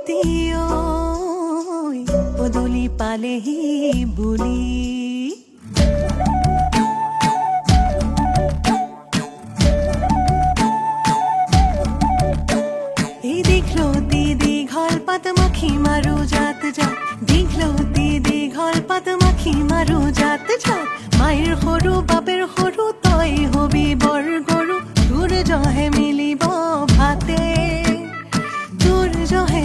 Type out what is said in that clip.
দীঘলতি ঐ পদূলি পালেহি বুলি দীঘলতি দীঘল পাত মাখি মাৰো জাত জাত দীঘলতি দীঘল পাত মাখি মাৰো জাত জাত মায়েৰ সৰু বাপেৰ সৰু তই হবি বৰ গৰু তোৰ জহে মিলিব ভাতে তোৰ জহে